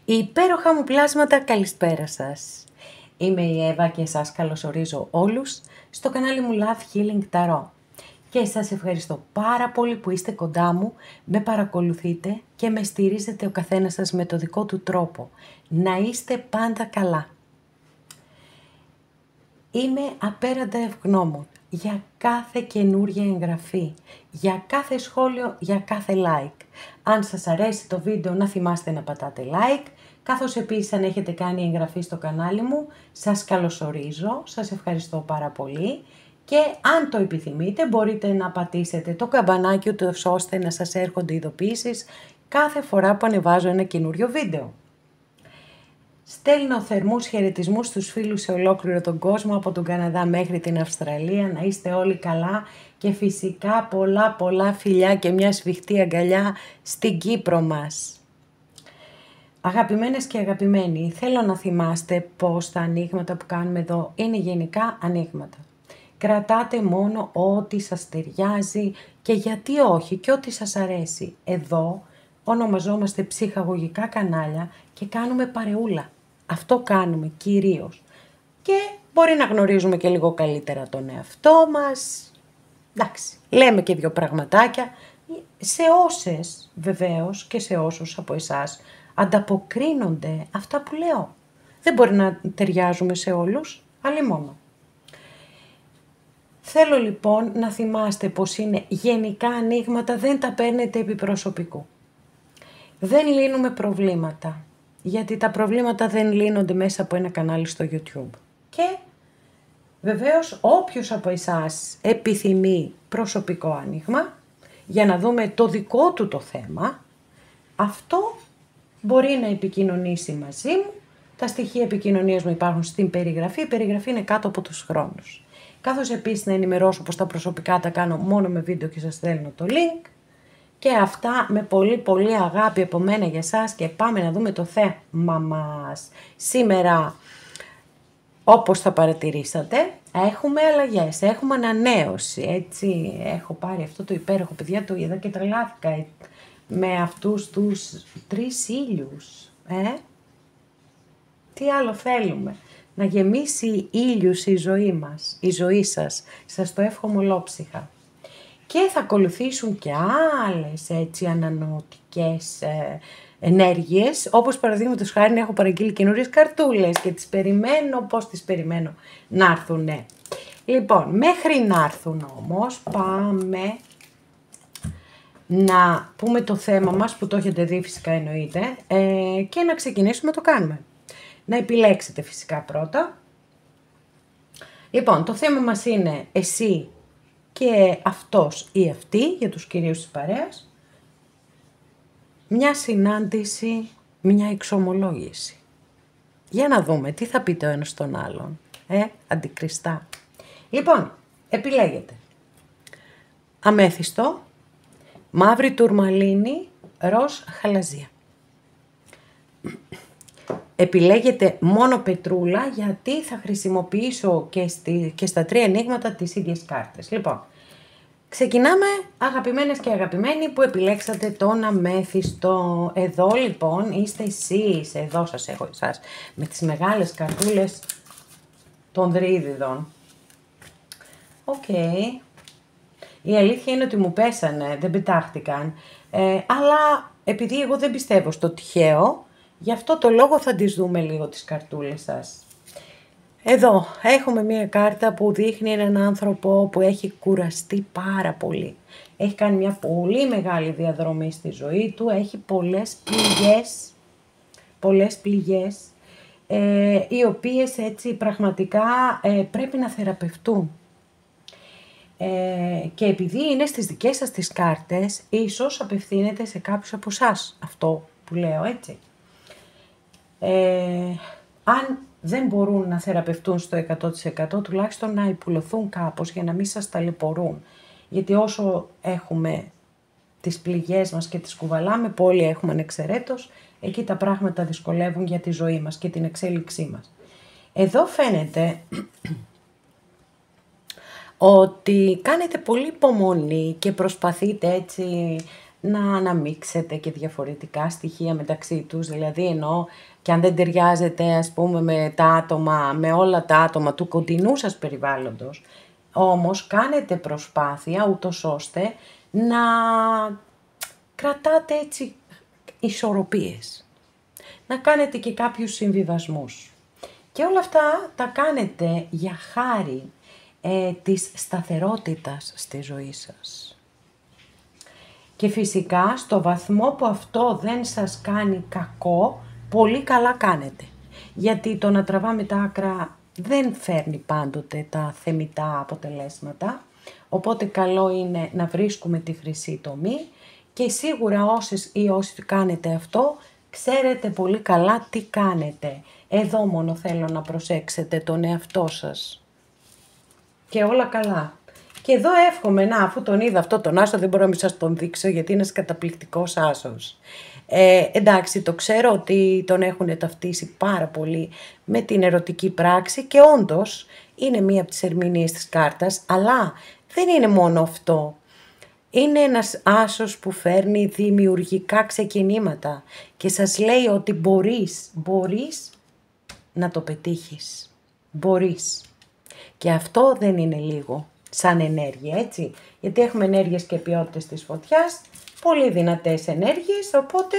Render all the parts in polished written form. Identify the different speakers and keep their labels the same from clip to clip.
Speaker 1: Υπέροχα μου πλάσματα, καλησπέρα σας. Είμαι η Εύα και σας καλωσορίζω όλους στο κανάλι μου Love Healing Tarot. Και σας ευχαριστώ πάρα πολύ που είστε κοντά μου, με παρακολουθείτε και με στηρίζετε ο καθένας σας με το δικό του τρόπο. Να είστε πάντα καλά. Είμαι απέραντα ευγνώμων για κάθε καινούρια εγγραφή, για κάθε σχόλιο, για κάθε like. Αν σας αρέσει το βίντεο να θυμάστε να πατάτε like, καθώς επίσης αν έχετε κάνει εγγραφή στο κανάλι μου, σας καλωσορίζω, σας ευχαριστώ πάρα πολύ και αν το επιθυμείτε μπορείτε να πατήσετε το καμπανάκι ούτως ώστε να σας έρχονται ειδοποιήσεις κάθε φορά που ανεβάζω ένα καινούριο βίντεο. Στέλνω θερμούς χαιρετισμούς στους φίλους σε ολόκληρο τον κόσμο, από τον Καναδά μέχρι την Αυστραλία, να είστε όλοι καλά και φυσικά πολλά φιλιά και μια σφιχτή αγκαλιά στην Κύπρο μας. Αγαπημένες και αγαπημένοι, θέλω να θυμάστε πως τα ανοίγματα που κάνουμε εδώ είναι γενικά ανοίγματα. Κρατάτε μόνο ό,τι σας ταιριάζει και γιατί όχι και ό,τι σας αρέσει. Εδώ ονομαζόμαστε ψυχαγωγικά κανάλια και κάνουμε παρεούλα. Αυτό κάνουμε κυρίως. Και μπορεί να γνωρίζουμε και λίγο καλύτερα τον εαυτό μας. Εντάξει, λέμε και δύο πραγματάκια σε όσες βεβαίως και σε όσους από εσάς ανταποκρίνονται αυτά που λέω. Δεν μπορεί να ταιριάζουμε σε όλους, αλλήμονο. Θέλω λοιπόν να θυμάστε πως είναι γενικά ανοίγματα, δεν τα παίρνετε επί προσωπικού. Δεν λύνουμε προβλήματα, γιατί τα προβλήματα δεν λύνονται μέσα από ένα κανάλι στο YouTube. Και βεβαίως όποιος από εσάς επιθυμεί προσωπικό άνοιγμα, για να δούμε το δικό του το θέμα, αυτό μπορεί να επικοινωνήσει μαζί μου. Τα στοιχεία επικοινωνίας μου υπάρχουν στην περιγραφή, η περιγραφή είναι κάτω από τους χρόνους. Καθώς επίσης να ενημερώσω πως τα προσωπικά τα κάνω μόνο με βίντεο και σας στέλνω το link. Και αυτά με πολύ αγάπη από μένα για σας και πάμε να δούμε το θέμα μας. Σήμερα, όπως θα παρατηρήσατε, έχουμε αλλαγές, έχουμε ανανέωση, έτσι. Έχω πάρει αυτό το υπέροχο, παιδιά, το είδα και τρελάθηκα με αυτούς τους 3 ήλιους. Τι άλλο θέλουμε? Να γεμίσει ήλιους η ζωή μας, η ζωή σας. Σας το εύχομαι ολόψυχα. Και θα ακολουθήσουν και άλλες έτσι ανανεωτικές ενέργειες, όπως παραδείγματος χάρη έχω παραγγείλει καινούριες καρτούλες και τις περιμένω, πώς τις περιμένω να έρθουνε. Λοιπόν, μέχρι να έρθουν όμως πάμε να πούμε το θέμα μας που το έχετε δει φυσικά εννοείται και να ξεκινήσουμε το κάνουμε. Να επιλέξετε φυσικά πρώτα. Λοιπόν, το θέμα μας είναι εσύ και αυτός ή αυτή, για τους κυρίους της παρέας, μια συνάντηση, μια εξομολόγηση. Για να δούμε τι θα πείτε ο ένας στον άλλον, αντικριστά. Λοιπόν, επιλέγετε αμέθιστο, μαύρη τουρμαλίνη, ροζ χαλαζία. Επιλέγετε μόνο πετρούλα, γιατί θα χρησιμοποιήσω και στα 3 ανοίγματα τις ίδιες κάρτες. Λοιπόν, ξεκινάμε αγαπημένες και αγαπημένοι που επιλέξατε τον αμέθιστο. Εδώ λοιπόν είστε εσείς, εδώ σας έχω εσάς, με τις μεγάλες καρτούλες των δρύδιδων. Οκ. Η αλήθεια είναι ότι μου πέσανε, δεν πετάχτηκαν, αλλά επειδή εγώ δεν πιστεύω στο τυχαίο, γι' αυτό το λόγο θα τις δούμε λίγο τις καρτούλες σας. Εδώ έχουμε μία κάρτα που δείχνει έναν άνθρωπο που έχει κουραστεί πάρα πολύ. Έχει κάνει μια πολύ μεγάλη διαδρομή στη ζωή του, έχει πολλές πληγές, οι οποίες έτσι πραγματικά πρέπει να θεραπευτούν. Και επειδή είναι στις δικές σας τις κάρτες, ίσως απευθύνεται σε κάποιους από εσάς αυτό που λέω, έτσι. Αν δεν μπορούν να θεραπευτούν στο 100%, τουλάχιστον να υπουλωθούν κάπως για να μην σας ταλαιπωρούν. Γιατί όσο έχουμε τις πληγές μας και τις κουβαλάμε, που όλοι έχουμε ανεξαιρέτως, εκεί τα πράγματα δυσκολεύουν για τη ζωή μας και την εξέλιξή μας. Εδώ φαίνεται ότι κάνετε πολύ υπομονή και προσπαθείτε έτσι να αναμίξετε και διαφορετικά στοιχεία μεταξύ τους, δηλαδή εννοώ και αν δεν ταιριάζετε ας πούμε με τα άτομα, με όλα τα άτομα του κοντινού σας περιβάλλοντος, όμως κάνετε προσπάθεια ούτως ώστε να κρατάτε έτσι ισορροπίες, να κάνετε και κάποιους συμβιβασμούς. Και όλα αυτά τα κάνετε για χάρη της σταθερότητας στη ζωή σας. Και φυσικά στο βαθμό που αυτό δεν σας κάνει κακό, πολύ καλά κάνετε. Γιατί το να τραβάμε τα άκρα δεν φέρνει πάντοτε τα θεμιτά αποτελέσματα. Οπότε καλό είναι να βρίσκουμε τη χρυσή τομή και σίγουρα όσες ή όσοι κάνετε αυτό, ξέρετε πολύ καλά τι κάνετε. Εδώ μόνο θέλω να προσέξετε τον εαυτό σας. Και όλα καλά. Και εδώ εύχομαι, να, αφού τον είδα αυτό τον άσο, δεν μπορώ να μην σας τον δείξω γιατί είναι ένας καταπληκτικός άσος. Εντάξει, το ξέρω ότι τον έχουν ταυτίσει πάρα πολύ με την ερωτική πράξη και όντως είναι μία από τις ερμηνείες της κάρτας, αλλά δεν είναι μόνο αυτό. Είναι ένας άσος που φέρνει δημιουργικά ξεκινήματα και σας λέει ότι μπορείς να το πετύχεις. Μπορείς. Και αυτό δεν είναι λίγο σαν ενέργεια, έτσι. Γιατί έχουμε ενέργειες και ποιότητες της φωτιάς, πολύ δυνατές ενέργειες, οπότε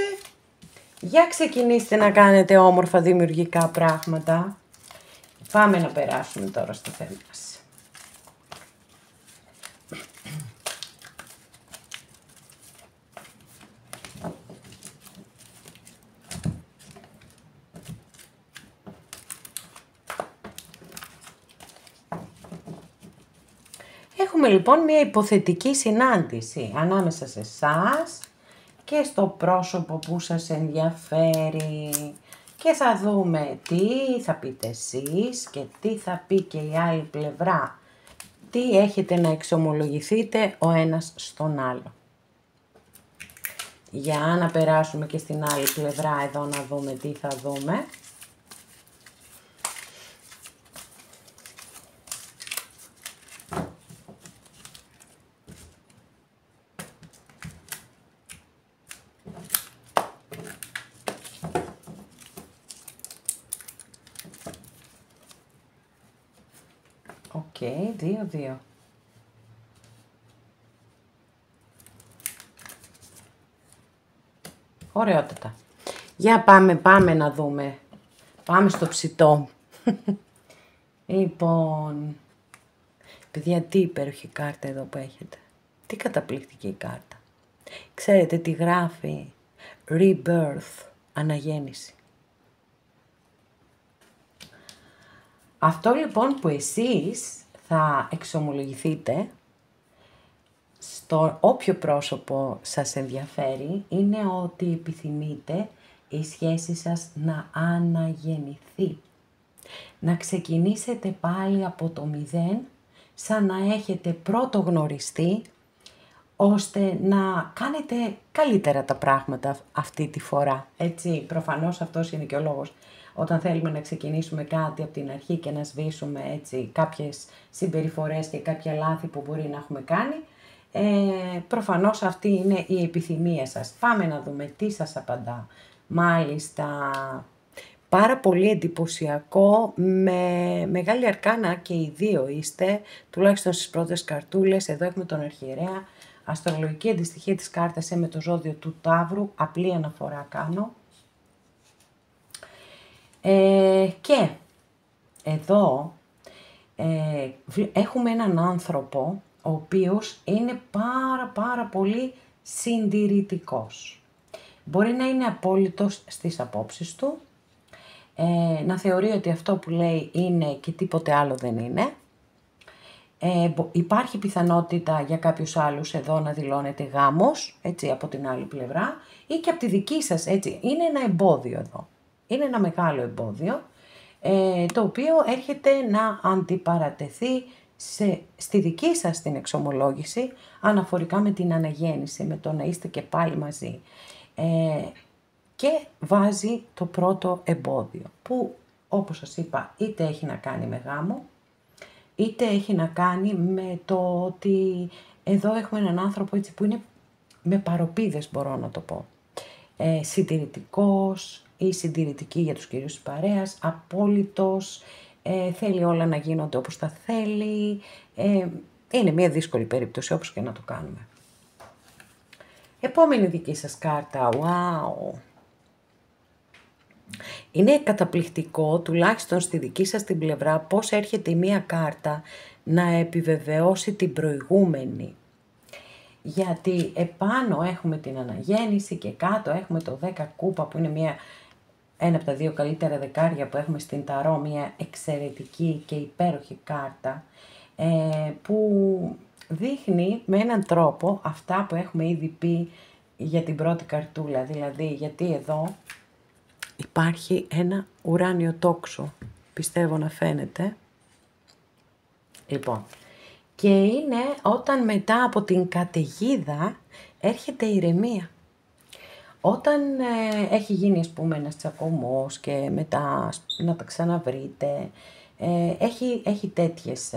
Speaker 1: για ξεκινήστε να κάνετε όμορφα δημιουργικά πράγματα. Πάμε να περάσουμε τώρα στο θέμα μας. Έχουμε λοιπόν μια υποθετική συνάντηση ανάμεσα σε εσάς και στο πρόσωπο που σας ενδιαφέρει και θα δούμε τι θα πείτε εσείς και τι θα πει και η άλλη πλευρά. Τι έχετε να εξομολογηθείτε ο ένας στον άλλο. Για να περάσουμε και στην άλλη πλευρά εδώ να δούμε τι θα δούμε. Οκ, 2-2. Ωραιότατα. Για πάμε να δούμε. Πάμε στο ψητό. Λοιπόν, παιδιά, τι υπέροχη κάρτα εδώ που έχετε. Τι καταπληκτική κάρτα. Ξέρετε τι γράφει? Rebirth, αναγέννηση. Αυτό λοιπόν που εσείς θα εξομολογηθείτε στο όποιο πρόσωπο σας ενδιαφέρει είναι ότι επιθυμείτε η σχέση σας να αναγεννηθεί. Να ξεκινήσετε πάλι από το μηδέν, σαν να έχετε πρώτο γνωριστεί, ώστε να κάνετε καλύτερα τα πράγματα αυτή τη φορά. Έτσι, προφανώς αυτός είναι και ο λόγος. Όταν θέλουμε να ξεκινήσουμε κάτι από την αρχή και να σβήσουμε έτσι κάποιες συμπεριφορές και κάποια λάθη που μπορεί να έχουμε κάνει, προφανώς αυτή είναι η επιθυμία σας. Πάμε να δούμε τι σας απαντά. Μάλιστα, πάρα πολύ εντυπωσιακό, με μεγάλη αρκάνα και οι δύο είστε, τουλάχιστον στις πρώτες καρτούλες. Εδώ έχουμε τον αρχιερέα, αστρολογική αντιστοιχεία της κάρτας με το ζώδιο του Ταύρου, απλή αναφορά κάνω. Και εδώ έχουμε έναν άνθρωπο ο οποίος είναι πάρα πολύ συντηρητικός. Μπορεί να είναι απόλυτος στις απόψεις του, να θεωρεί ότι αυτό που λέει είναι και τίποτε άλλο δεν είναι. Υπάρχει πιθανότητα για κάποιους άλλους εδώ να δηλώνεται γάμος, έτσι, από την άλλη πλευρά, ή και από τη δική σας, έτσι. Είναι ένα εμπόδιο εδώ. Είναι ένα μεγάλο εμπόδιο, το οποίο έρχεται να αντιπαρατεθεί στη δική σας την εξομολόγηση, αναφορικά με την αναγέννηση, με το να είστε και πάλι μαζί. Και βάζει το πρώτο εμπόδιο, που όπως σας είπα είτε έχει να κάνει με γάμο, είτε έχει να κάνει με το ότι εδώ έχουμε έναν άνθρωπο έτσι που είναι με παροπίδες μπορώ να το πω. Συντηρητικός ή συντηρητική για τους κυρίους της παρέας, απόλυτος, θέλει όλα να γίνονται όπως τα θέλει. Είναι μια δύσκολη περίπτωση όπως και να το κάνουμε. Επόμενη δική σας κάρτα, wow! Είναι καταπληκτικό, τουλάχιστον στη δική σας την πλευρά, πώς έρχεται η μία κάρτα να επιβεβαιώσει την προηγούμενη. Γιατί επάνω έχουμε την αναγέννηση και κάτω έχουμε το 10 κούπα που είναι ένα από τα δύο καλύτερα δεκάρια που έχουμε στην ταρό, μια εξαιρετική και υπέροχη κάρτα που δείχνει με έναν τρόπο αυτά που έχουμε ήδη πει για την πρώτη καρτούλα. Δηλαδή γιατί εδώ υπάρχει ένα ουράνιο τόξο, πιστεύω να φαίνεται. Λοιπόν, και είναι όταν μετά από την καταιγίδα έρχεται η ηρεμία. Όταν έχει γίνει ας πούμε ένας τσακωμός και μετά να τα ξαναβρείτε, έχει τέτοιες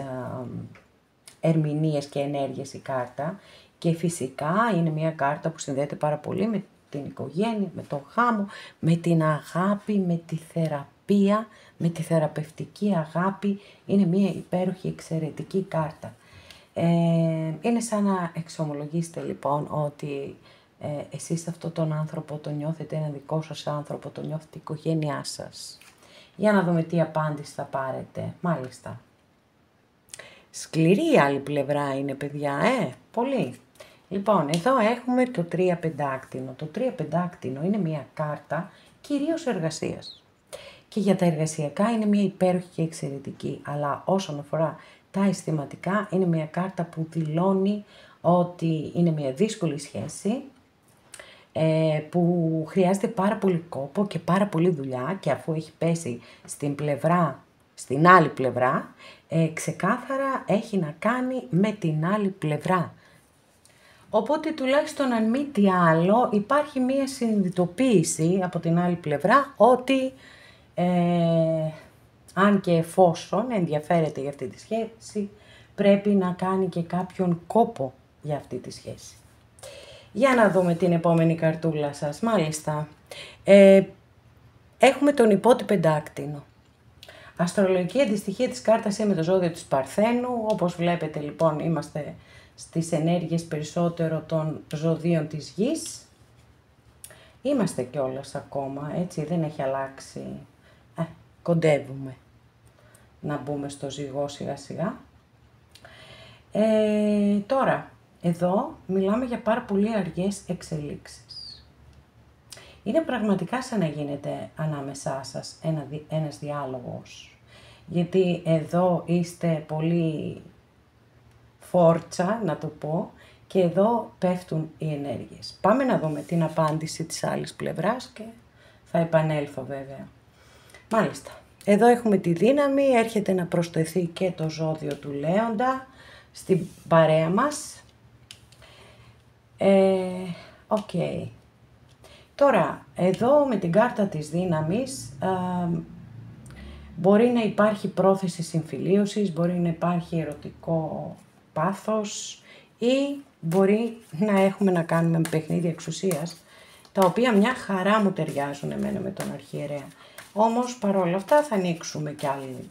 Speaker 1: ερμηνείες και ενέργειες η κάρτα και φυσικά είναι μια κάρτα που συνδέεται πάρα πολύ με την οικογένεια, με τον γάμο, με την αγάπη, με τη θεραπεία, με τη θεραπευτική αγάπη. Είναι μια υπέροχη εξαιρετική κάρτα. Είναι σαν να εξομολογήσετε λοιπόν ότι εσείς αυτόν τον άνθρωπο τον νιώθετε ένα δικό σας άνθρωπο, τον νιώθετε η οικογένειά σας. Για να δούμε τι απάντηση θα πάρετε. Μάλιστα. Σκληρή η άλλη πλευρά είναι παιδιά, πολύ. Λοιπόν, εδώ έχουμε το 3 πεντάκτηνο. Το 3 πεντάκτηνο είναι μια κάρτα κυρίως εργασίας. Και για τα εργασιακά είναι μια υπέροχη και εξαιρετική, αλλά όσον αφορά τα αισθηματικά είναι μια κάρτα που δηλώνει ότι είναι μια δύσκολη σχέση, που χρειάζεται πάρα πολύ κόπο και πάρα πολύ δουλειά και αφού έχει πέσει στην άλλη πλευρά, ξεκάθαρα έχει να κάνει με την άλλη πλευρά. Οπότε τουλάχιστον αν μη τι άλλο υπάρχει μία συνειδητοποίηση από την άλλη πλευρά ότι αν και εφόσον ενδιαφέρεται για αυτή τη σχέση πρέπει να κάνει και κάποιον κόπο για αυτή τη σχέση. Για να δούμε την επόμενη καρτούλα σας. Μάλιστα, έχουμε τον υπότι πεντάκτηνο. Αστρολογική αντιστοιχεία της κάρτας είναι με το ζώδιο της Παρθένου. Όπως βλέπετε λοιπόν είμαστε στις ενέργειες περισσότερο των ζωδίων της Γης. Είμαστε κιόλας ακόμα, έτσι δεν έχει αλλάξει. Κοντεύουμε να μπούμε στο ζυγό σιγά σιγά. Τώρα, εδώ μιλάμε για πάρα πολύ αργές εξελίξεις. Είναι πραγματικά σαν να γίνεται ανάμεσά σας ένας διάλογος. Γιατί εδώ είστε πολύ φόρτσα, να το πω, και εδώ πέφτουν οι ενέργειες. Πάμε να δούμε την απάντηση της άλλης πλευράς και θα επανέλθω βέβαια. Μάλιστα, εδώ έχουμε τη δύναμη, έρχεται να προσθεθεί και το ζώδιο του Λέοντα στην παρέα μας. Οκ. Τώρα, εδώ με την κάρτα της δύναμης μπορεί να υπάρχει πρόθεση συμφιλίωσης, μπορεί να υπάρχει ερωτικό πάθος ή μπορεί να έχουμε να κάνουμε με παιχνίδια εξουσίας, τα οποία μια χαρά μου ταιριάζουν εμένα με τον αρχιερέα. Όμως παρόλα αυτά θα ανοίξουμε κι άλλοι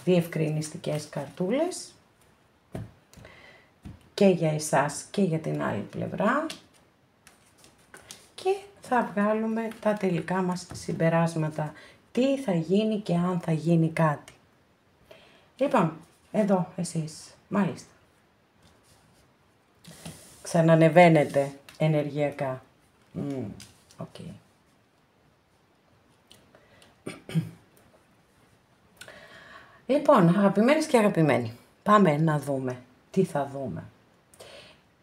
Speaker 1: διευκρινιστικές καρτούλες και για εσάς και για την άλλη πλευρά και θα βγάλουμε τα τελικά μας συμπεράσματα. Τι θα γίνει και αν θα γίνει κάτι. Λοιπόν, εδώ εσείς, μάλιστα. Ξανανεβαίνετε ενεργειακά. Οκ. Λοιπόν, αγαπημένες και αγαπημένοι, πάμε να δούμε τι θα δούμε.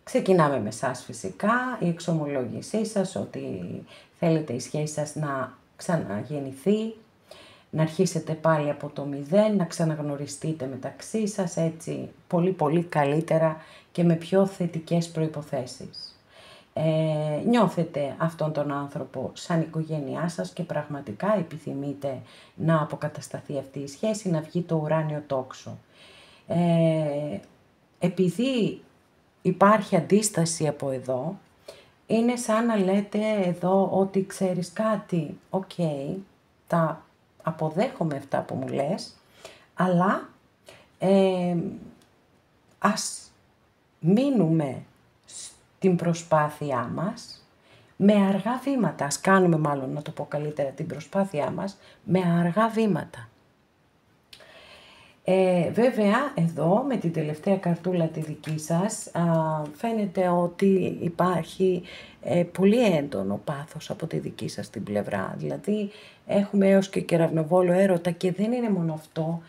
Speaker 1: Ξεκινάμε με εσάς φυσικά, η εξομολόγησή σας ότι θέλετε η σχέση σας να ξαναγεννηθεί, να αρχίσετε πάλι από το 0, να ξαναγνωριστείτε μεταξύ σας έτσι πολύ πολύ καλύτερα και με πιο θετικές προϋποθέσεις. Νιώθετε αυτόν τον άνθρωπο σαν οικογένειά σας και πραγματικά επιθυμείτε να αποκατασταθεί αυτή η σχέση, να βγει το ουράνιο τόξο. Επειδή υπάρχει αντίσταση από εδώ, είναι σαν να λέτε εδώ ότι ξέρεις κάτι, οκ, τα αποδέχομαι αυτά που μου λες, αλλά ας μείνουμε στην προσπάθειά μας με αργά βήματα. Ας κάνουμε μάλλον, να το πω καλύτερα, την προσπάθειά μας με αργά βήματα. Βέβαια, εδώ με την τελευταία καρτούλα τη δική σας, φαίνεται ότι υπάρχει πολύ έντονο πάθος από τη δική σας την πλευρά. Δηλαδή, έχουμε έως και κεραυνοβόλο έρωτα και δεν είναι μόνο αυτό.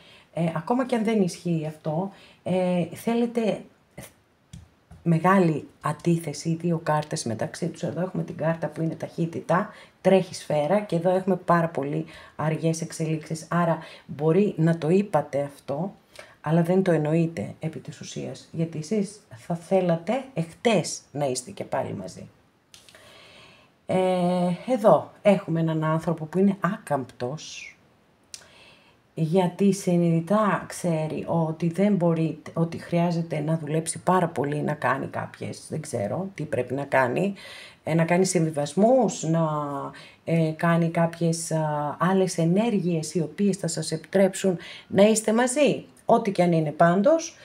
Speaker 1: Ακόμα και αν δεν ισχύει αυτό, θέλετε μεγάλη αντίθεση, δύο κάρτες μεταξύ τους. Εδώ έχουμε την κάρτα που είναι ταχύτητα, τρέχει σφαίρα, και εδώ έχουμε πάρα πολύ αργές εξελίξεις. Άρα μπορεί να το είπατε αυτό, αλλά δεν το εννοείτε επί της ουσίας, γιατί εσείς θα θέλατε εχτες να είστε και πάλι μαζί. Εδώ έχουμε έναν άνθρωπο που είναι άκαμπτος, γιατί συνειδητά ξέρει ότι δεν μπορεί, ότι χρειάζεται να δουλέψει πάρα πολύ, να κάνει κάποιες, δεν ξέρω τι πρέπει να κάνει συμβιβασμούς, να κάνει κάποιες άλλες ενέργειες οι οποίες θα σας επιτρέψουν να είστε μαζί. Ό,τι και αν είναι πάντως,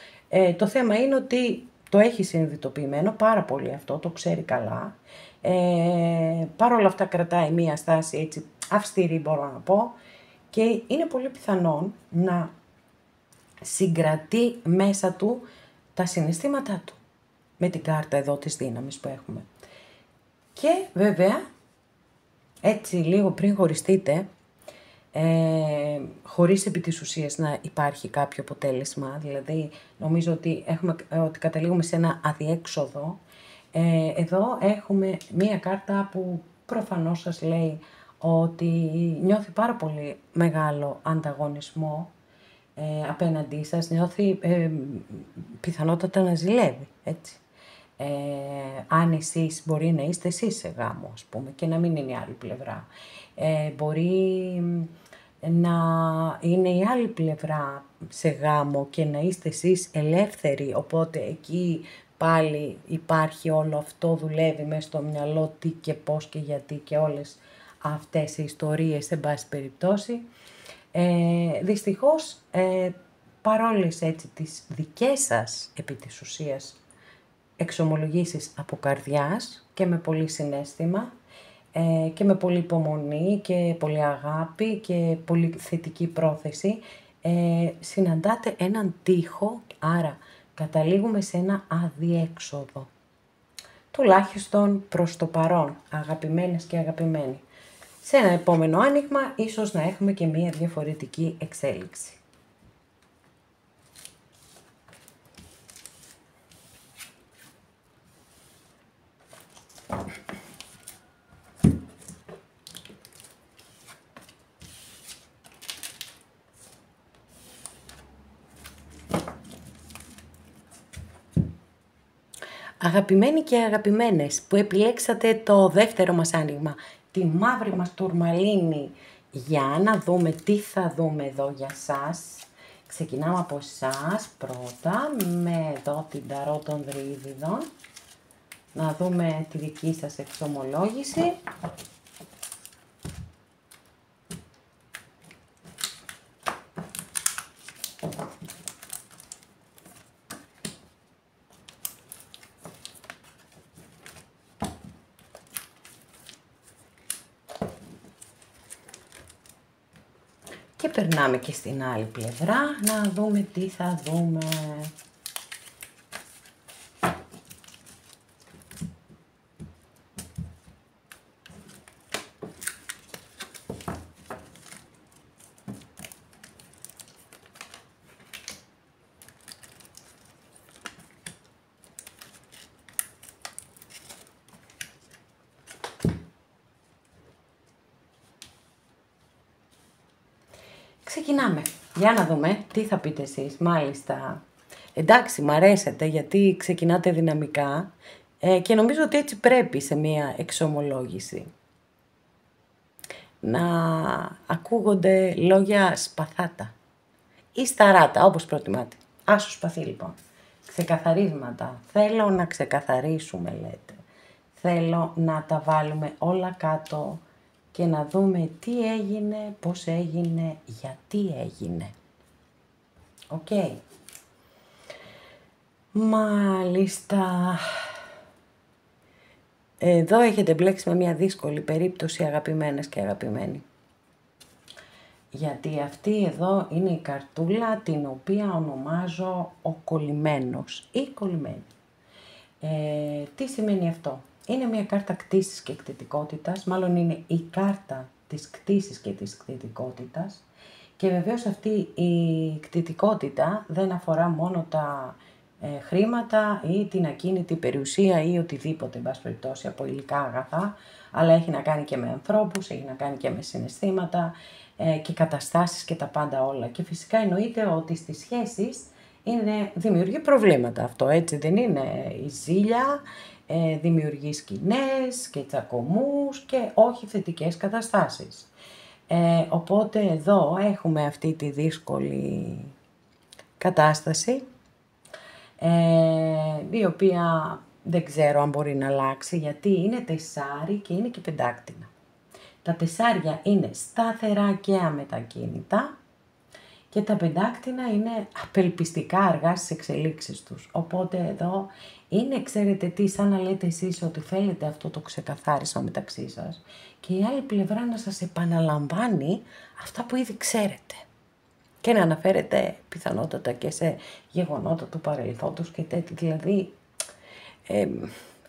Speaker 1: το θέμα είναι ότι το έχει συνειδητοποιημένο πάρα πολύ αυτό, το ξέρει καλά. Παρ' όλα αυτά κρατάει μία στάση έτσι αυστηρή, μπορώ να πω, και είναι πολύ πιθανόν να συγκρατεί μέσα του τα συναισθήματά του, με την κάρτα εδώ της δύναμης που έχουμε. Και βέβαια, έτσι λίγο πριν χωριστείτε, χωρίς επί της ουσίας να υπάρχει κάποιο αποτέλεσμα, δηλαδή νομίζω ότι καταλήγουμε σε ένα αδιέξοδο, εδώ έχουμε μία κάρτα που προφανώς σας λέει ότι νιώθει πάρα πολύ μεγάλο ανταγωνισμό απέναντί σας, νιώθει πιθανότατα να ζηλεύει, έτσι. Αν εσείς μπορεί να είστε εσείς σε γάμο, ας πούμε, και να μην είναι η άλλη πλευρά. Μπορεί να είναι η άλλη πλευρά σε γάμο και να είστε εσείς ελεύθεροι, οπότε εκεί πάλι υπάρχει όλο αυτό, δουλεύει μέσα στο μυαλό τι και πώς και γιατί και όλες αυτές οι ιστορίες, σε πάση περιπτώσει. Δυστυχώς, παρόλες έτσι τις δικές σας επί της ουσίας εξομολογήσεις από καρδιάς και με πολύ συναίσθημα και με πολύ υπομονή και πολύ αγάπη και πολύ θετική πρόθεση, συναντάτε έναν τοίχο, άρα καταλήγουμε σε ένα αδιέξοδο. Τουλάχιστον προς το παρόν, αγαπημένες και αγαπημένοι. Σε ένα επόμενο άνοιγμα ίσως να έχουμε και μία διαφορετική εξέλιξη. Αγαπημένοι και αγαπημένες που επιλέξατε το δεύτερο μας άνοιγμα, τη μαύρη μας τουρμαλίνη, για να δούμε τι θα δούμε εδώ για σας. Ξεκινάμε από εσάς πρώτα, με εδώ την ταρό των Δρύδιδων, να δούμε τη δική σας εξομολόγηση. Και περνάμε και στην άλλη πλευρά, να δούμε τι θα δούμε. Ξεκινάμε. Για να δούμε τι θα πείτε εσείς. Μάλιστα. Εντάξει, μ' αρέσετε γιατί ξεκινάτε δυναμικά και νομίζω ότι έτσι πρέπει σε μία εξομολόγηση. Να ακούγονται λόγια σπαθάτα ή σταράτα, όπως προτιμάτε. Άσο σπαθί λοιπόν. Ξεκαθαρίσματα. Θέλω να ξεκαθαρίσουμε, λέτε. Θέλω να τα βάλουμε όλα κάτω και να δούμε τι έγινε, πώς έγινε, γιατί έγινε. Οκ. Μάλιστα. Εδώ έχετε μπλέξει με μια δύσκολη περίπτωση, αγαπημένες και αγαπημένοι. Γιατί αυτή εδώ είναι η καρτούλα την οποία ονομάζω ο κολλημένος ή κολλημένη. Τι σημαίνει αυτό? Είναι μια κάρτα κτήσης και κτητικότητας, μάλλον είναι η κάρτα της κτήσης και της κτητικότητας και βεβαίως αυτή η κτητικότητα δεν αφορά μόνο τα χρήματα ή την ακίνητη περιουσία ή οτιδήποτε, εν πάση περιπτώσει, από υλικά αγαθά, αλλά έχει να κάνει και με ανθρώπους, έχει να κάνει και με συναισθήματα και καταστάσεις και τα πάντα όλα. Και φυσικά εννοείται ότι στις σχέσεις δημιουργεί προβλήματα αυτό, έτσι δεν είναι? Η ζήλια δημιουργεί σκηνές και τσακωμούς και όχι θετικές καταστάσεις. Οπότε εδώ έχουμε αυτή τη δύσκολη κατάσταση, η οποία δεν ξέρω αν μπορεί να αλλάξει, γιατί είναι τεσσάρι και είναι και πεντάκτηνα. Τα τεσσάρια είναι σταθερά και αμετακίνητα και τα πεντάκτηνα είναι απελπιστικά αργά στις εξελίξεις τους. Οπότε εδώ είναι, ξέρετε τι, σαν να λέτε εσείς ότι θέλετε αυτό το ξεκαθάρισμα μεταξύ σας και η άλλη πλευρά να σας επαναλαμβάνει αυτά που ήδη ξέρετε. Και να αναφέρετε πιθανότατα και σε γεγονότα του παρελθόντος και τέτοια. Δηλαδή,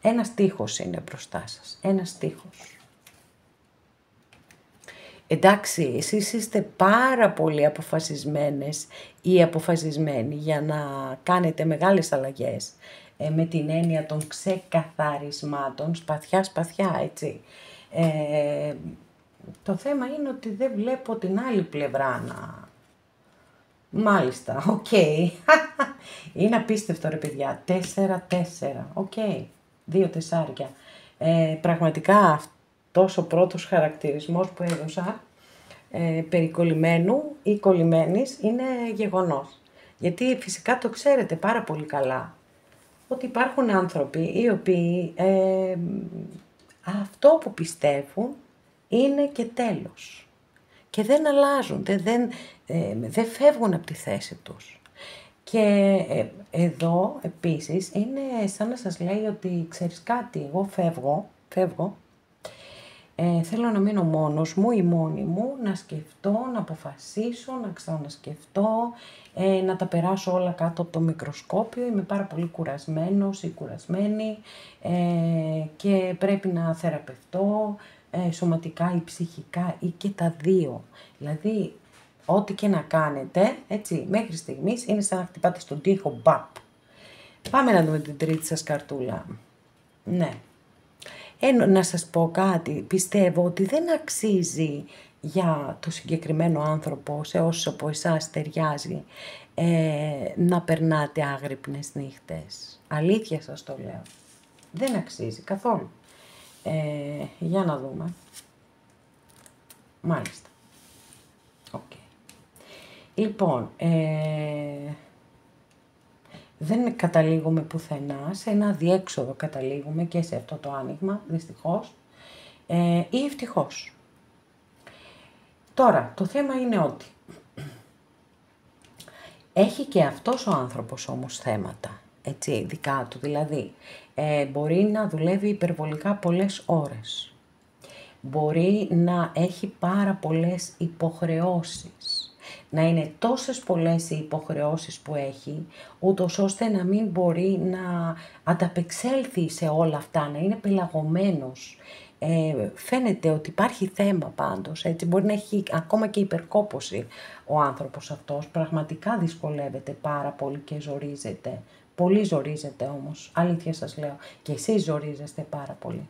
Speaker 1: ένας τείχος είναι μπροστά σας. Ένας τείχος. Εντάξει, εσείς είστε πάρα πολύ αποφασισμένες ή αποφασισμένοι για να κάνετε μεγάλες αλλαγές. Με την έννοια των ξεκαθαρισμάτων, σπαθιά, έτσι. Το θέμα είναι ότι δεν βλέπω την άλλη πλευρά να... Μάλιστα, οκ. Είναι απίστευτο ρε παιδιά. 4-4, οκ. 2 τεσσάρια. Πραγματικά αυτός ο πρώτος χαρακτηρισμός που έδωσα περί κολλημένου ή κολλημένης είναι γεγονός. Γιατί φυσικά το ξέρετε πάρα πολύ καλά ότι υπάρχουν άνθρωποι οι οποίοι αυτό που πιστεύουν είναι και τέλος. Και δεν αλλάζουν, δεν φεύγουν από τη θέση τους. Και εδώ επίσης είναι σαν να σας λέει ότι ξέρεις κάτι, εγώ φεύγω, θέλω να μείνω μόνος μου ή μόνη μου, να σκεφτώ, να αποφασίσω, να ξανασκεφτώ, να τα περάσω όλα κάτω από το μικροσκόπιο, είμαι πάρα πολύ κουρασμένος ή κουρασμένη και πρέπει να θεραπευτώ σωματικά ή ψυχικά ή και τα δύο. Δηλαδή, ό,τι και να κάνετε, έτσι, μέχρι στιγμής είναι σαν να χτυπάτε στον τοίχο, μπαπ. Πάμε να δούμε την τρίτη σας καρτούλα. Ναι. Να σας πω κάτι, πιστεύω ότι δεν αξίζει για το συγκεκριμένο άνθρωπο, σε όσους από εσάς ταιριάζει, να περνάτε άγρυπνες νύχτες. Αλήθεια σας το λέω. Δεν αξίζει καθόλου. Για να δούμε. Μάλιστα. Okay. Λοιπόν, δεν καταλήγουμε πουθενά, σε ένα διέξοδο καταλήγουμε και σε αυτό το άνοιγμα, δυστυχώς, ή ευτυχώς. Τώρα, το θέμα είναι ότι έχει και αυτός ο άνθρωπος όμως θέματα, έτσι, δικά του, δηλαδή μπορεί να δουλεύει υπερβολικά πολλές ώρες, μπορεί να έχει πάρα πολλές υποχρεώσεις, να είναι τόσες πολλές οι υποχρεώσεις που έχει, ούτως ώστε να μην μπορεί να ανταπεξέλθει σε όλα αυτά, να είναι πελαγωμένος. Φαίνεται ότι υπάρχει θέμα πάντως, έτσι, μπορεί να έχει ακόμα και υπερκόπωση ο άνθρωπος αυτός, πραγματικά δυσκολεύεται πάρα πολύ και ζορίζεται. Πολύ ζορίζεται όμως, αλήθεια σας λέω, και εσείς ζορίζεστε πάρα πολύ.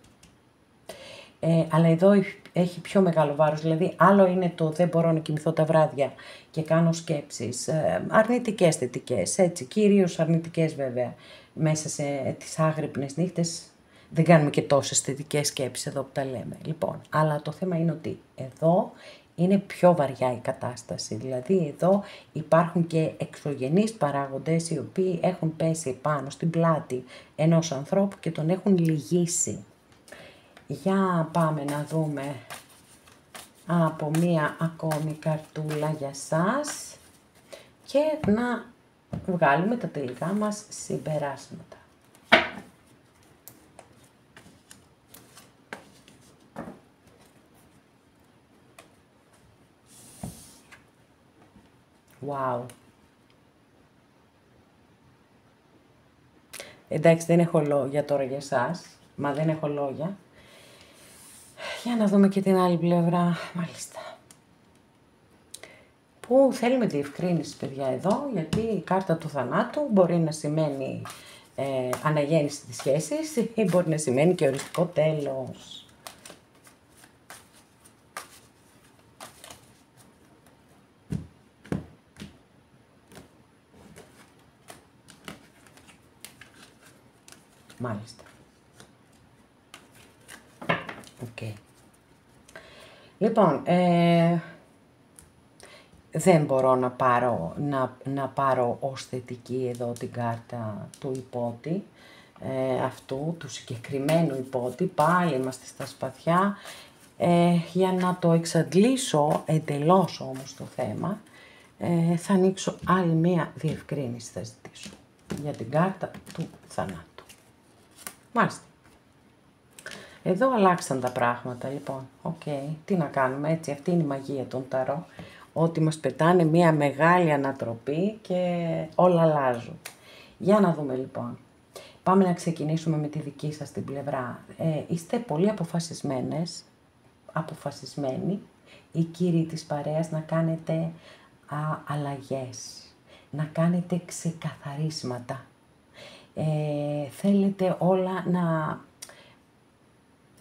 Speaker 1: Αλλά εδώ έχει πιο μεγάλο βάρος, δηλαδή άλλο είναι το δεν μπορώ να κοιμηθώ τα βράδια και κάνω σκέψεις, αρνητικές, θετικές, έτσι, κυρίως αρνητικές βέβαια, μέσα σε τις άγρυπνες νύχτες δεν κάνουμε και τόσες θετικές σκέψεις εδώ που τα λέμε. Λοιπόν, αλλά το θέμα είναι ότι εδώ είναι πιο βαριά η κατάσταση. Δηλαδή εδώ υπάρχουν και εξωγενείς παράγοντες οι οποίοι έχουν πέσει πάνω στην πλάτη ενός ανθρώπου και τον έχουν λυγίσει. Για πάμε να δούμε από μία ακόμη καρτούλα για σας και να βγάλουμε τα τελικά μας συμπεράσματα. Wow. Εντάξει, δεν έχω λόγια τώρα για εσάς, μα δεν έχω λόγια. Για να δούμε και την άλλη πλευρά, μάλιστα. Που θέλουμε διευκρίνηση, παιδιά, εδώ, γιατί η κάρτα του θανάτου μπορεί να σημαίνει αναγέννηση της σχέσης ή μπορεί να σημαίνει και οριστικό τέλος. Μάλιστα. Okay. Λοιπόν, δεν μπορώ να πάρω ως θετική εδώ την κάρτα του υπότη, αυτού, του συγκεκριμένου υπότη, πάλι είμαστε στα σπαθιά, για να το εξαντλήσω εντελώς όμως το θέμα, θα ανοίξω άλλη μία διευκρίνηση, θα ζητήσω, για την κάρτα του θανάτου. Μάλιστα. Εδώ αλλάξαν τα πράγματα, λοιπόν. Τι να κάνουμε, έτσι, αυτή είναι η μαγεία των ταρό. Ότι μας πετάνε μία μεγάλη ανατροπή και όλα αλλάζουν. Για να δούμε, λοιπόν. Πάμε να ξεκινήσουμε με τη δική σας την πλευρά. Είστε πολύ αποφασισμένοι, οι κύριοι της παρέας, να κάνετε αλλαγές, να κάνετε ξεκαθαρίσματα. Θέλετε όλα να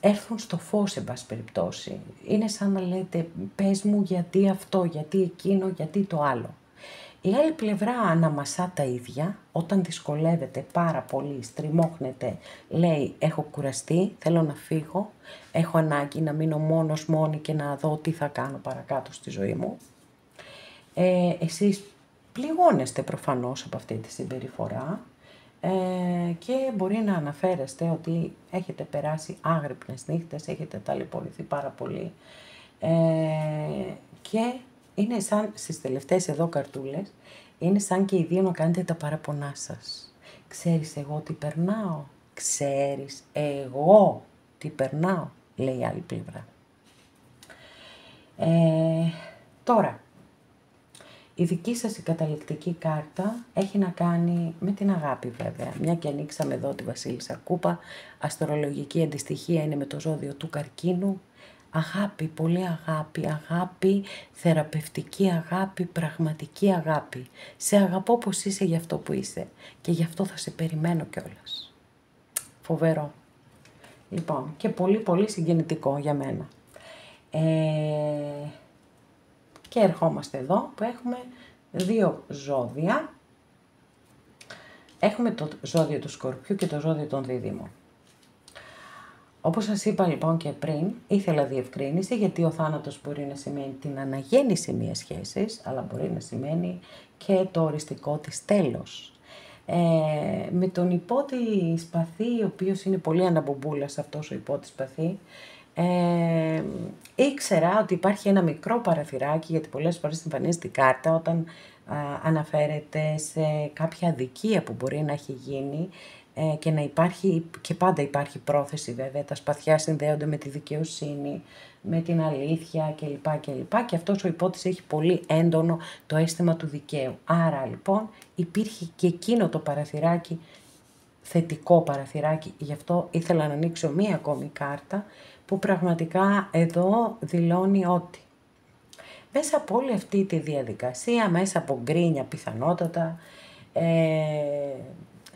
Speaker 1: έρθουν στο φως, εν πάση περιπτώσει. Είναι σαν να λέτε, πες μου γιατί αυτό, γιατί εκείνο, γιατί το άλλο. Η άλλη πλευρά αναμασά τα ίδια, όταν δυσκολεύεται πάρα πολύ, στριμώχνεται, λέει, έχω κουραστεί, θέλω να φύγω, έχω ανάγκη να μείνω μόνη και να δω τι θα κάνω παρακάτω στη ζωή μου. Εσείς πληγώνεστε προφανώς από αυτή τη συμπεριφορά, και μπορεί να αναφέρεστε ότι έχετε περάσει άγρυπνες νύχτες, έχετε ταλαιπωρηθεί πάρα πολύ, και είναι σαν, στις τελευταίες εδώ καρτούλες, είναι σαν και οι δύο να κάνετε τα παραπονά σας. Ξέρεις εγώ τι περνάω, ξέρεις εγώ τι περνάω, λέει η άλλη πλευρά. Τώρα, η δική σας η καταληκτική κάρτα έχει να κάνει με την αγάπη, βέβαια. Μια και ανοίξαμε εδώ τη Βασίλισσα Κούπα, αστρολογική αντιστοιχεία είναι με το ζώδιο του Καρκίνου. Αγάπη, πολύ αγάπη, αγάπη, θεραπευτική αγάπη, πραγματική αγάπη. Σε αγαπώ πως είσαι για αυτό που είσαι και γι' αυτό θα σε περιμένω κιόλας. Φοβερό. Λοιπόν, και πολύ πολύ συγκινητικό για μένα. Και ερχόμαστε εδώ που έχουμε δύο ζώδια. Έχουμε το ζώδιο του Σκορπιού και το ζώδιο των Δίδυμων. Όπως σας είπα λοιπόν και πριν, ήθελα διευκρίνηση γιατί ο θάνατος μπορεί να σημαίνει την αναγέννηση μιας σχέσης, αλλά μπορεί να σημαίνει και το οριστικό της τέλος. Με τον υπότη Σπαθή, ο οποίος είναι πολύ αναμπομπούλας αυτός ο υπότη Σπαθή, ήξερα ότι υπάρχει ένα μικρό παραθυράκι, γιατί πολλές φορές εμφανίζεται η κάρτα όταν αναφέρεται σε κάποια αδικία που μπορεί να έχει γίνει, και να υπάρχει, και πάντα υπάρχει πρόθεση βέβαια, τα σπαθιά συνδέονται με τη δικαιοσύνη, με την αλήθεια κλπ. Και αυτός ο υπότης έχει πολύ έντονο το αίσθημα του δικαίου. Άρα λοιπόν υπήρχε και εκείνο το παραθυράκι, θετικό παραθυράκι, γι' αυτό ήθελα να ανοίξω μία ακόμη κάρτα που πραγματικά εδώ δηλώνει ότι μέσα από όλη αυτή τη διαδικασία, μέσα από γκρίνια πιθανότατα,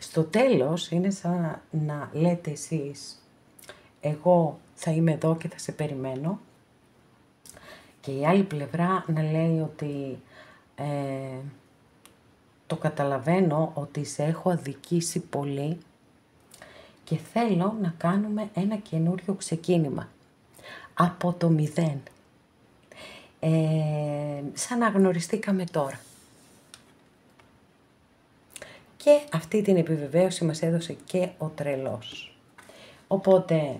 Speaker 1: στο τέλος είναι σαν να λέτε εσείς, εγώ θα είμαι εδώ και θα σε περιμένω, και η άλλη πλευρά να λέει ότι το καταλαβαίνω ότι σε έχω αδικήσει πολύ και θέλω να κάνουμε ένα καινούριο ξεκίνημα από το 0. σαν να γνωριστήκαμε τώρα. Και αυτή την επιβεβαίωση μας έδωσε και ο τρελός. Οπότε,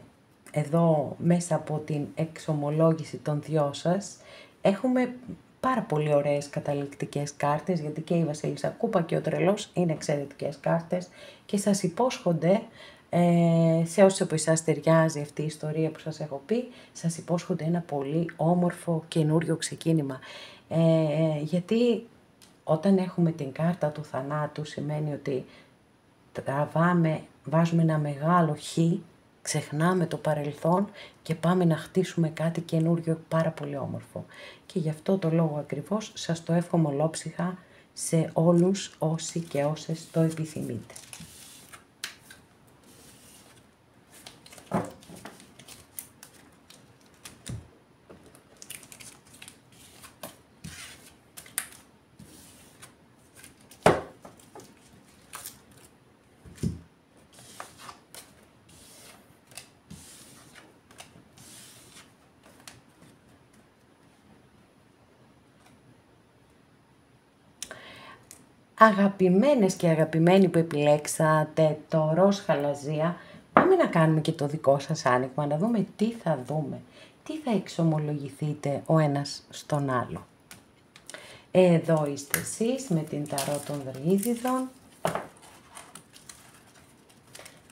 Speaker 1: εδώ μέσα από την εξομολόγηση των δυο σας, έχουμε πάρα πολύ ωραίες καταληκτικές κάρτες, γιατί και η Βασίλισσα Κούπα και ο τρελός είναι εξαιρετικές κάρτες και σας υπόσχονται, σε όσους από εσάς ταιριάζει αυτή η ιστορία που σας έχω πει, σας υπόσχονται ένα πολύ όμορφο καινούριο ξεκίνημα. Γιατί όταν έχουμε την κάρτα του θανάτου, σημαίνει ότι βάζουμε ένα μεγάλο χ, ξεχνάμε το παρελθόν και πάμε να χτίσουμε κάτι καινούριο πάρα πολύ όμορφο. Και γι' αυτό το λόγο ακριβώς σας το εύχομαι ολόψυχα σε όλους όσοι και όσες το επιθυμείτε. Αγαπημένες και αγαπημένοι που επιλέξατε το ροζ χαλαζία, πάμε να κάνουμε και το δικό σας άνοιγμα, να δούμε τι θα δούμε, τι θα εξομολογηθείτε ο ένας στον άλλο. Εδώ είστε εσείς με την ταρό των Δρύδιδων.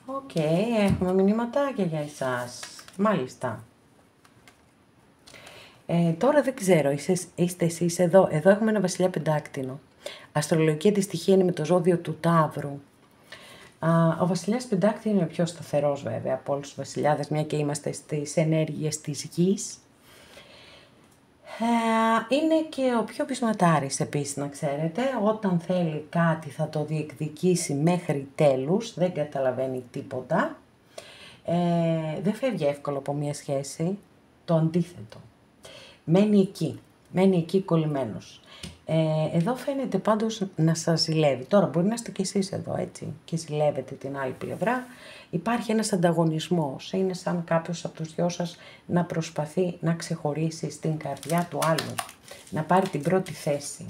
Speaker 1: Οκ, έχουμε μηνύματάκια για εσάς, μάλιστα. Τώρα δεν ξέρω, είστε εσείς εδώ έχουμε ένα βασιλιά πεντάκτηνο. Αστρολογική αντιστοιχεία είναι με το ζώδιο του Ταύρου. Ο βασιλιάς πεντάκτηνο είναι πιο σταθερός βέβαια από όλους τους βασιλιάδες, μια και είμαστε στις ενέργειες της γης. Είναι και ο πιο πεισματάρης επίσης, να ξέρετε. Όταν θέλει κάτι θα το διεκδικήσει μέχρι τέλους, δεν καταλαβαίνει τίποτα. Δεν φεύγει εύκολο από μια σχέση, το αντίθετο. Μένει εκεί κολλημένος. Εδώ φαίνεται πάντως να σας ζηλεύει. Τώρα μπορεί να είστε κι εσείς εδώ έτσι και ζηλεύετε την άλλη πλευρά. Υπάρχει ένας ανταγωνισμός. Είναι σαν κάποιος από τους δυο σας να προσπαθεί να ξεχωρίσει στην καρδιά του άλλου. Να πάρει την πρώτη θέση.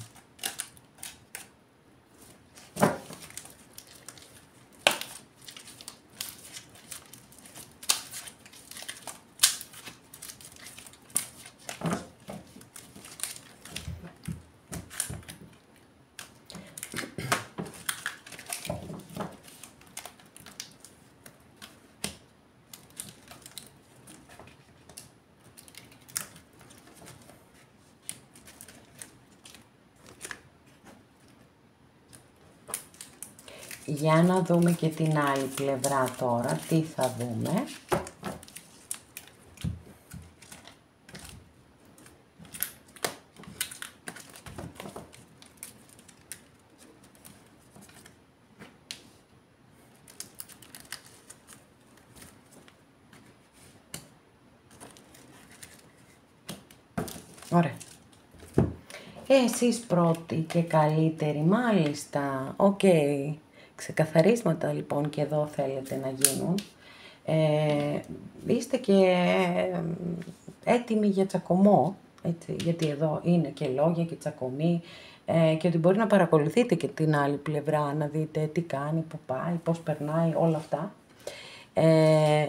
Speaker 1: Για να δούμε και την άλλη πλευρά τώρα, τι θα δούμε. Ωραία. Εσείς πρώτοι και καλύτεροι, μάλιστα, οκ. Ξεκαθαρίσματα λοιπόν και εδώ θέλετε να γίνουν. Είστε και έτοιμοι για τσακωμό, έτσι, γιατί εδώ είναι και λόγια και τσακωμοί και ότι μπορεί να παρακολουθείτε και την άλλη πλευρά, να δείτε τι κάνει, που πάει, πώς περνάει, όλα αυτά.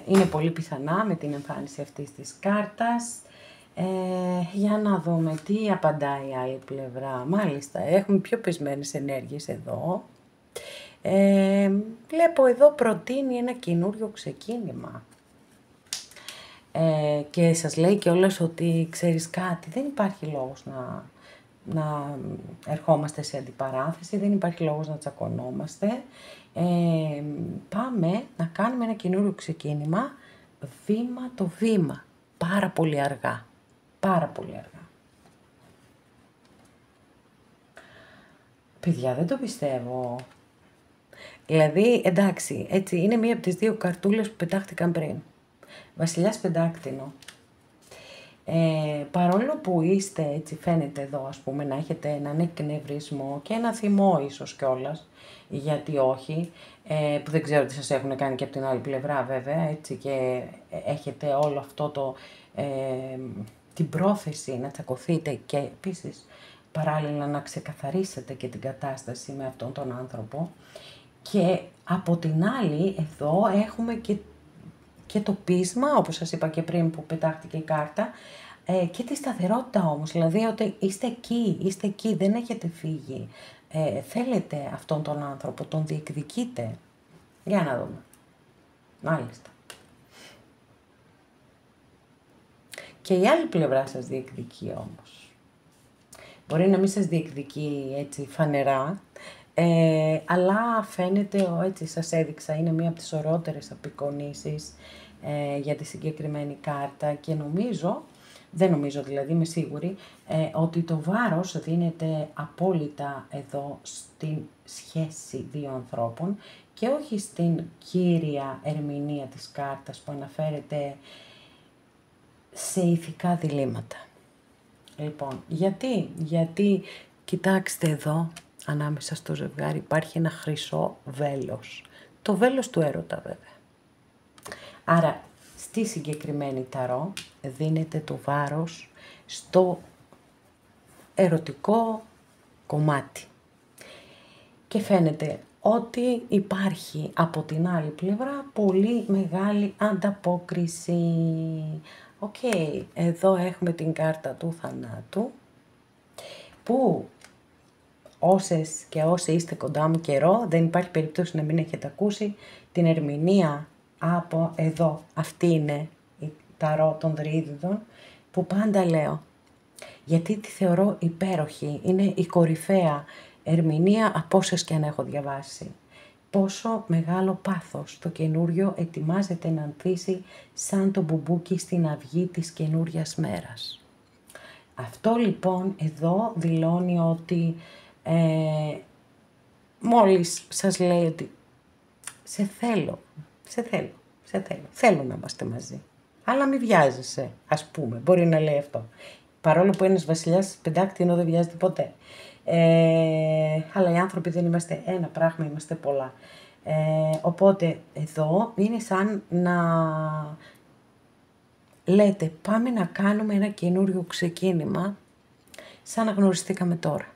Speaker 1: Είναι πολύ πιθανά με την εμφάνιση αυτής της κάρτας. Για να δούμε τι απαντάει η άλλη πλευρά. Μάλιστα, έχουμε πιο πεσμένες ενέργειες εδώ. Βλέπω εδώ προτείνει ένα καινούριο ξεκίνημα. Και σας λέει κιόλας ότι ξέρεις κάτι, δεν υπάρχει λόγος να ερχόμαστε σε αντιπαράθεση, δεν υπάρχει λόγος να τσακωνόμαστε. Πάμε να κάνουμε ένα καινούριο ξεκίνημα, βήμα το βήμα, πάρα πολύ αργά. Πάρα πολύ αργά. Παιδιά, δεν το πιστεύω. Δηλαδή, εντάξει, έτσι, είναι μία από τις δύο καρτούλες που πετάχτηκαν πριν. Βασιλιάς πεντάκτηνο. Παρόλο που είστε, έτσι φαίνεται εδώ, ας πούμε, να έχετε έναν εκνευρισμό και ένα θυμό ίσως κιόλας, γιατί όχι, που δεν ξέρω τι σας έχουν κάνει και από την άλλη πλευρά βέβαια, έτσι, και έχετε όλο αυτό την πρόθεση να τσακωθείτε και επίσης παράλληλα να ξεκαθαρίσετε και την κατάσταση με αυτόν τον άνθρωπο. Και από την άλλη εδώ έχουμε και το πείσμα, όπως σας είπα και πριν που πετάχτηκε η κάρτα, και τη σταθερότητα όμως, δηλαδή ότι είστε εκεί, δεν έχετε φύγει. Θέλετε αυτόν τον άνθρωπο, τον διεκδικείτε. Για να δούμε. Μάλιστα. Και η άλλη πλευρά σας διεκδικεί όμως. Μπορεί να μην σας διεκδικεί έτσι φανερά, αλλά φαίνεται, έτσι σας έδειξα, είναι μία από τις ωραιότερες απεικονίσεις για τη συγκεκριμένη κάρτα και δεν νομίζω δηλαδή, είμαι σίγουρη, ότι το βάρος δίνεται απόλυτα εδώ στην σχέση δύο ανθρώπων και όχι στην κύρια ερμηνεία της κάρτας που αναφέρεται σε ηθικά διλήμματα. Λοιπόν, γιατί κοιτάξτε εδώ, ανάμεσα στο ζευγάρι υπάρχει ένα χρυσό βέλος. Το βέλος του έρωτα βέβαια. Άρα, στη συγκεκριμένη ταρό δίνεται το βάρος στο ερωτικό κομμάτι. Και φαίνεται ότι υπάρχει από την άλλη πλευρά πολύ μεγάλη ανταπόκριση. Οκ, εδώ έχουμε την κάρτα του θανάτου, που όσες και όσοι είστε κοντά μου καιρό, δεν υπάρχει περίπτωση να μην έχετε ακούσει την ερμηνεία από εδώ. Αυτή είναι η ταρό των Τριείδιδων που πάντα λέω, γιατί τη θεωρώ υπέροχη, είναι η κορυφαία ερμηνεία από όσες και αν έχω διαβάσει. Πόσο μεγάλο πάθος το καινούριο ετοιμάζεται να ανθίσει σαν το μπουμπούκι στην αυγή της καινούριας μέρας. Αυτό λοιπόν εδώ δηλώνει ότι μόλις σας λέει ότι σε θέλω, θέλω να είμαστε μαζί, αλλά μη βιάζεσαι, ας πούμε, μπορεί να λέει αυτό. Παρόλο που ένας βασιλιάς πεντάκτηνο δεν βιάζεται ποτέ. Αλλά οι άνθρωποι δεν είμαστε ένα πράγμα, είμαστε πολλά. Οπότε εδώ είναι σαν να λέτε πάμε να κάνουμε ένα καινούριο ξεκίνημα σαν να γνωριστήκαμε τώρα.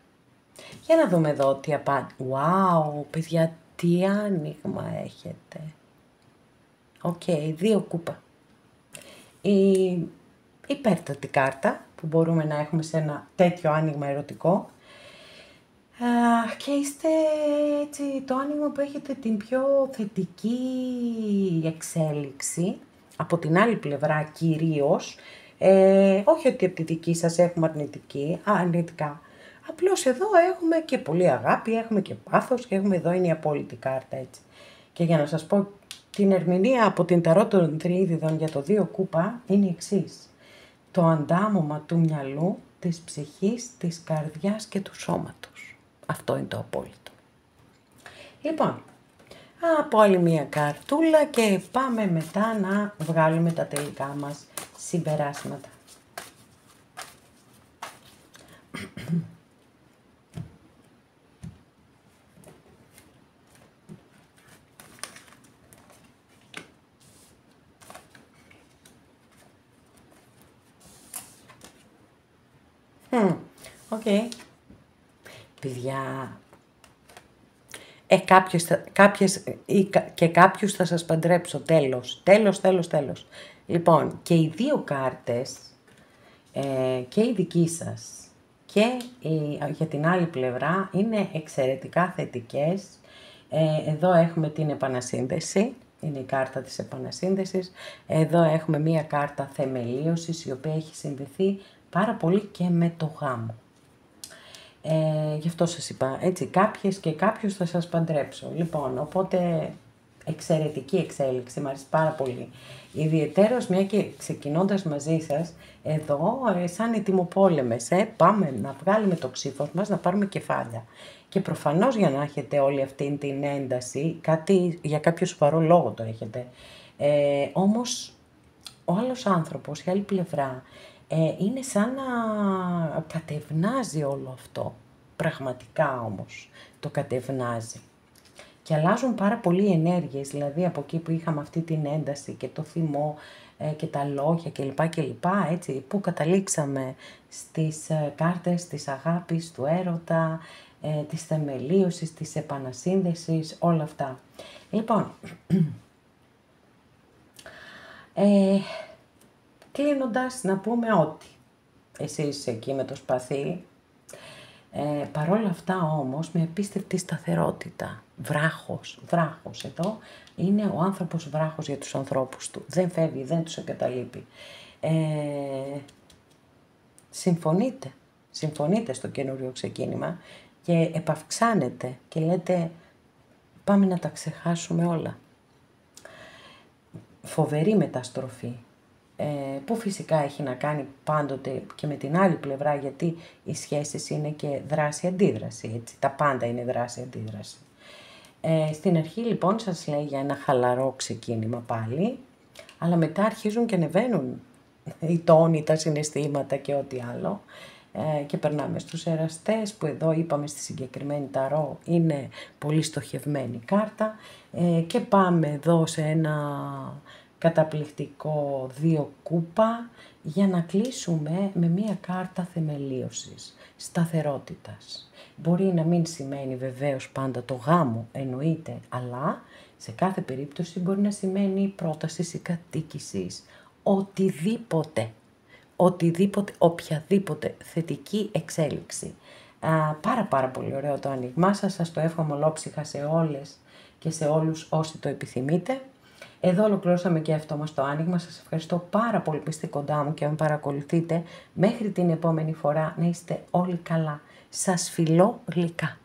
Speaker 1: Για να δούμε εδώ τι απάντηση. Wow, παιδιά, τι άνοιγμα έχετε. Οκ, 2 κούπα. Η υπέρτατη κάρτα που μπορούμε να έχουμε σε ένα τέτοιο άνοιγμα ερωτικό. Και είστε έτσι το άνοιγμα που έχετε την πιο θετική εξέλιξη. Από την άλλη πλευρά κυρίως, όχι ότι από τη δική σας έχουμε αρνητικά. Απλώς εδώ έχουμε και πολύ αγάπη, έχουμε και πάθος και έχουμε εδώ είναι η απόλυτη κάρτα έτσι. Και για να σας πω την ερμηνεία από την ταρό των Τριείδιδων για το 2 κούπα είναι η εξής. Το αντάμωμα του μυαλού, της ψυχής, της καρδιάς και του σώματος. Αυτό είναι το απόλυτο. Λοιπόν, από άλλη μία καρτούλα και πάμε μετά να βγάλουμε τα τελικά μας συμπεράσματα. Οκ. Παιδιά, κάποιους θα σας παντρέψω, τέλος. Λοιπόν, και οι 2 κάρτες, και η δική σας και για την άλλη πλευρά, είναι εξαιρετικά θετικές. Εδώ έχουμε την επανασύνδεση, είναι η κάρτα της επανασύνδεσης. Εδώ έχουμε μία κάρτα θεμελίωσης, η οποία έχει συνδεθεί πάρα πολύ και με το γάμο. Γι' αυτό σας είπα, έτσι, κάποιες και κάποιους θα σας παντρέψω. Λοιπόν, οπότε εξαιρετική εξέλιξη, μου αρέσει πάρα πολύ. Ιδιαιτέρως, μια και ξεκινώντας μαζί σας, εδώ σαν ετοιμοπόλεμες, πάμε να βγάλουμε το ξύφος μας, να πάρουμε κεφάλια. Και προφανώς για να έχετε όλη αυτή την ένταση, για κάποιο σοβαρό λόγο το έχετε. Όμως, ο άλλος άνθρωπος, η άλλη πλευρά, είναι σαν να κατευνάζει όλο αυτό. Πραγματικά όμως το κατευνάζει. Και αλλάζουν πάρα πολύ οι ενέργειες, δηλαδή από εκεί που είχαμε αυτή την ένταση και το θυμό και τα λόγια κλπ. Έτσι, που καταλήξαμε στις κάρτες της αγάπης, του έρωτα, της θεμελίωσης, της επανασύνδεσης, όλα αυτά. Λοιπόν, κλείνοντας να πούμε ότι εσείς εκεί με το σπαθί, παρόλα αυτά όμως με απίστευτη σταθερότητα, βράχος εδώ, είναι ο άνθρωπος βράχος για τους ανθρώπους του, δεν φεύγει, δεν τους εγκαταλείπει. Συμφωνείτε στο καινούριο ξεκίνημα και επαυξάνετε και λέτε πάμε να τα ξεχάσουμε όλα. Φοβερή μεταστροφή, που φυσικά έχει να κάνει πάντοτε και με την άλλη πλευρά, γιατί οι σχέσεις είναι και δράση-αντίδραση, έτσι, τα πάντα είναι δράση-αντίδραση. Στην αρχή λοιπόν σας λέει για ένα χαλαρό ξεκίνημα πάλι, αλλά μετά αρχίζουν και ανεβαίνουν οι τόνοι, τα συναισθήματα και ό,τι άλλο, και περνάμε στους εραστές που εδώ είπαμε στη συγκεκριμένη ταρό είναι πολύ στοχευμένη κάρτα, και πάμε εδώ σε ένα καταπληκτικό 2 κούπα για να κλείσουμε με μία κάρτα θεμελίωσης, σταθερότητας. Μπορεί να μην σημαίνει βεβαίως πάντα το γάμο, εννοείται, αλλά σε κάθε περίπτωση μπορεί να σημαίνει πρότασης ή κατοίκησης, οτιδήποτε, οποιαδήποτε θετική εξέλιξη. Πάρα πολύ ωραίο το άνοιγμά σας, σας το εύχομαι ολόψυχα σε όλες και σε όλους όσοι το επιθυμείτε. Εδώ ολοκληρώσαμε και αυτό μας το άνοιγμα. Σας ευχαριστώ πάρα πολύ που είστε κοντά μου και με παρακολουθείτε. Μέχρι την επόμενη φορά να είστε όλοι καλά. Σας φιλώ γλυκά.